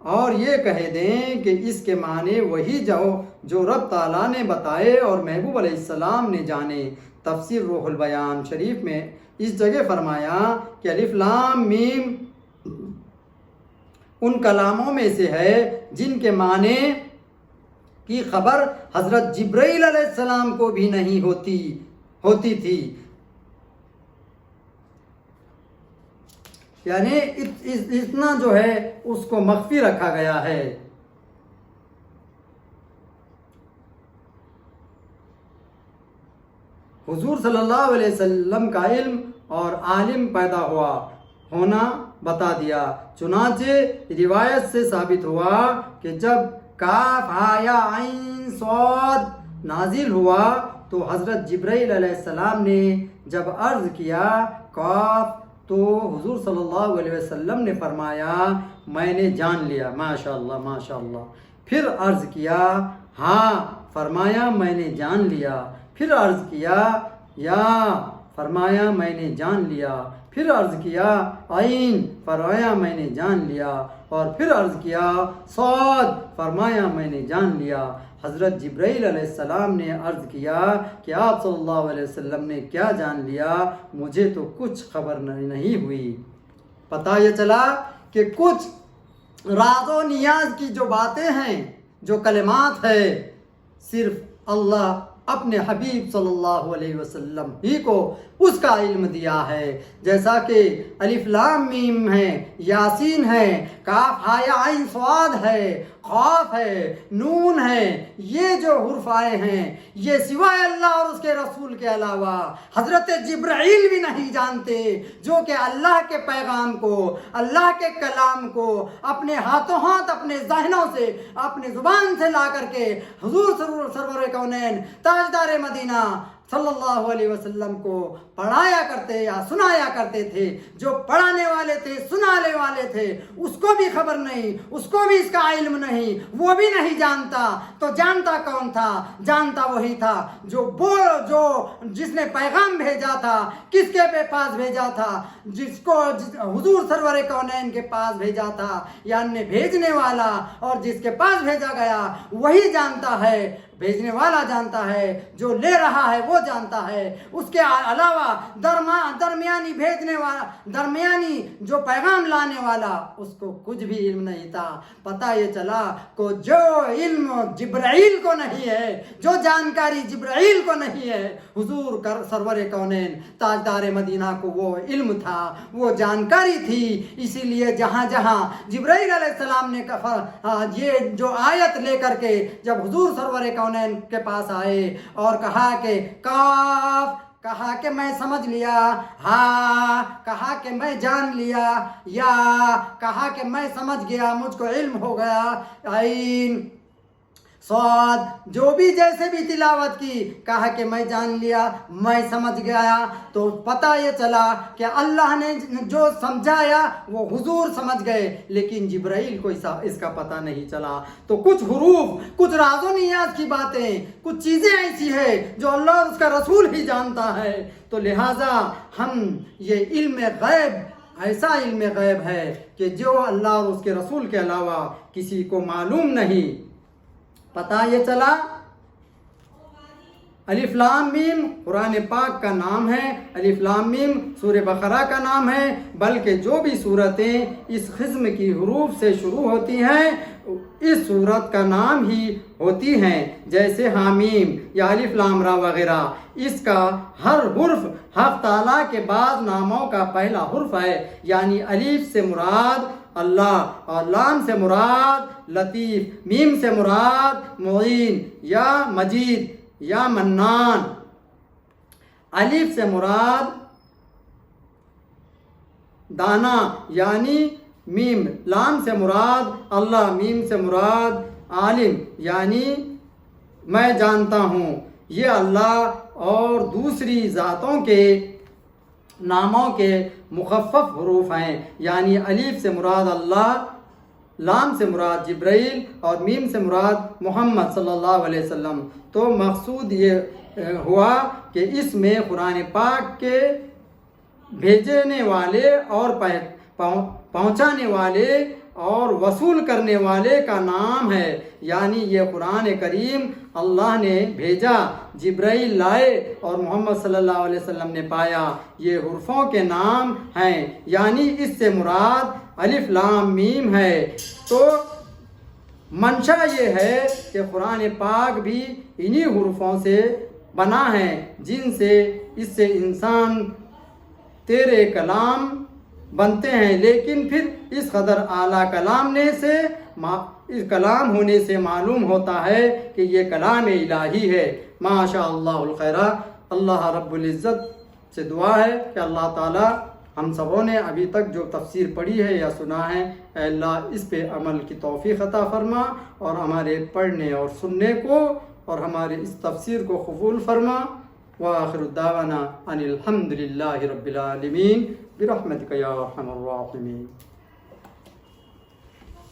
اور یہ کہہ دیں کہ اس کے معنی وہی جو رب تعالیٰ نے بتائے اور محبوب علیہ السلام نے جانے۔ تفسیر روح البیان شریف میں اس جگہ فرمایا کہ الف لام میم ان کلاموں میں سے ہے جن کے معنی کی خبر حضرت جبرائیل علیہ السلام کو بھی نہیں ہوتی تھی، یعنی اتنا جو ہے اس کو مخفی رکھا گیا ہے۔ حضور صلی اللہ علیہ وسلم کا علم اور عالم پیدا ہونا بتا دیا۔ چنانچہ روایت سے ثابت ہوا کہ جب کاف ہا یا عین صاد نازل ہوا تو حضرت جبرائیل علیہ السلام نے جب عرض کیا کاف تو حضور صلی اللہ علیہ وسلم نے فرمایا میں نے جان لیا، ماشاءاللہ ماشاءاللہ۔ پھر عرض کیا ہاں، فرمایا میں نے جان لیا۔ پھر عرض کیا یا، فرمایا میں نے جان لیا۔ پھر عرض کیا عین، فرمایا میں نے جان لیا۔ اور پھر عرض کیا صاد، فرمایا میں نے جان لیا۔ حضرت جبرائیل علیہ السلام نے عرض کیا کہ آپ صلی اللہ علیہ وسلم نے کیا جان لیا؟ مجھے تو کچھ خبر نہیں ہوئی۔ پتہ یہ چلا کہ کچھ راز و نیاز کی جو باتیں ہیں، جو کلمات ہے، صرف اللہ اپنے حبیب صلی اللہ علیہ وسلم ہی کو اس کا علم دیا ہے۔ جیسا کہ الف لام میم ہے، یاسین ہے، کاف ہا یا عین صاد ہے، قاف ہے، نون ہے، یہ جو حروف آئے ہیں یہ سوائے اللہ اور اس کے رسول کے علاوہ حضرت جبرائیل بھی نہیں جانتے، جو کہ اللہ کے پیغام کو، اللہ کے کلام کو اپنے ہاتھوں ہاتھ، اپنے ذہنوں سے، اپنے زبان سے لا کر کے حضور سرور کونین تاجدار مدینہ صلی اللہ علیہ وسلم کو پڑھایا کرتے یا سنایا کرتے تھے. جو پڑھانے والے تھے, سنانے والے تھے, اس کو بھی خبر نہیں, اس کو بھی اس کا علم نہیں, وہ بھی نہیں جانتا. تو جانتا کون تھا؟ جانتا وہی تھا جو جس نے پیغام بھیجا تھا. کس کے پاس بھیجا تھا؟ جس کو حضور سرور کونین کے پاس بھیجا تھا, یعنی بھیجنے والا. اور جس کے پاس بھیجا گیا وہی جانتا ہے, بھیجنے والا جانتا ہے, جو لے رہا ہے وہ جانتا ہے. اس کے علاوہ درمیانی بھیجنے والا, درمیانی جو پیغام لانے والا, اس کو کچھ بھی علم نہیں تھا. پتہ یہ چلا کہ جو علم جبرائیل کو نہیں ہے, جو جانکاری جبرائیل کو نہیں ہے, حضور سرور کونین تاجدار مدینہ کو وہ علم تھا, وہ جانکاری تھی. اسی لیے جہاں جہاں جبرائیل علیہ السلام نے یہ جو آیت لے کر کے جب حضور سرور کونین کے پاس آئے اور کہا کہ کاف, کہا کہ میں سمجھ لیا, ہاں کہا کہ میں جان لیا, یا کہا کہ میں سمجھ گیا, مجھ کو علم ہو گیا, عین صاد جو بھی جیسے بھی تلاوت کی, کہا کہ میں جان لیا, میں سمجھ گیا. تو پتہ یہ چلا کہ اللہ نے جو سمجھایا وہ حضور سمجھ گئے, لیکن جبرائیل کو اس کا پتہ نہیں چلا. تو کچھ حروف, کچھ راز و نیاز کی باتیں, کچھ چیزیں ایسی ہیں جو اللہ اور اس کا رسول ہی جانتا ہے. تو لہٰذا ہم یہ علم غیب, ایسا علم غیب ہے کہ جو اللہ اور اس کے رسول کے علاوہ کسی کو معلوم نہیں. پتہ یہ چلا الف لام میم قرآن پاک کا نام ہے, الف لام میم سورہ بقرہ کا نام ہے, بلکہ جو بھی صورتیں اس قسم کی حروف سے شروع ہوتی ہیں اس صورت کا نام ہی ہوتی ہیں. جیسے حامیم یا الف لام را وغیرہ, اس کا ہر حرف حق تعالیٰ کے بعض ناموں کا پہلا حرف ہے. یعنی الف سے مراد اللہ, اور لام سے مراد لطیف, میم سے مراد معین یا مجید یا منان, الف سے مراد دانا یعنی میم, لام سے مراد اللہ, میم سے مراد عالم یعنی میں جانتا ہوں. یہ اللہ اور دوسری ذاتوں کے ناموں کے مخفف حروف ہیں. یعنی الف سے مراد اللہ, لام سے مراد جبرائیل اور میم سے مراد محمد صلی اللہ علیہ وسلم. تو مقصود یہ ہوا کہ اس میں قرآن پاک کے بھیجنے والے اور پہنچانے والے اور وصول کرنے والے کا نام ہے. یعنی یہ قرآن کریم اللہ نے بھیجا, جبرائیل لائے اور محمد صلی اللہ علیہ وسلم نے پایا. یہ حروفوں کے نام ہیں, یعنی اس سے مراد الف لام میم ہے. تو منشا یہ ہے کہ قرآن پاک بھی انہی حروفوں سے بنا ہے, جن سے اس سے انسان تیرے کلام بنتے ہیں. لیکن پھر اس قدر اعلیٰ کلام ہونے سے معلوم ہوتا ہے کہ یہ کلام الہی ہے. ماشاء اللہ الخیرہ. اللہ رب العزت سے دعا ہے کہ اللہ تعالی ہم سبوں نے ابھی تک جو تفسیر پڑھی ہے یا سنا ہے, اے اللہ اس پہ عمل کی توفیق عطا فرما, اور ہمارے پڑھنے اور سننے کو اور ہمارے اس تفسیر کو قبول فرما. وآخر دعوانا ان الحمد للہ رب العالمین برحمتک یا ارحم الراحمین.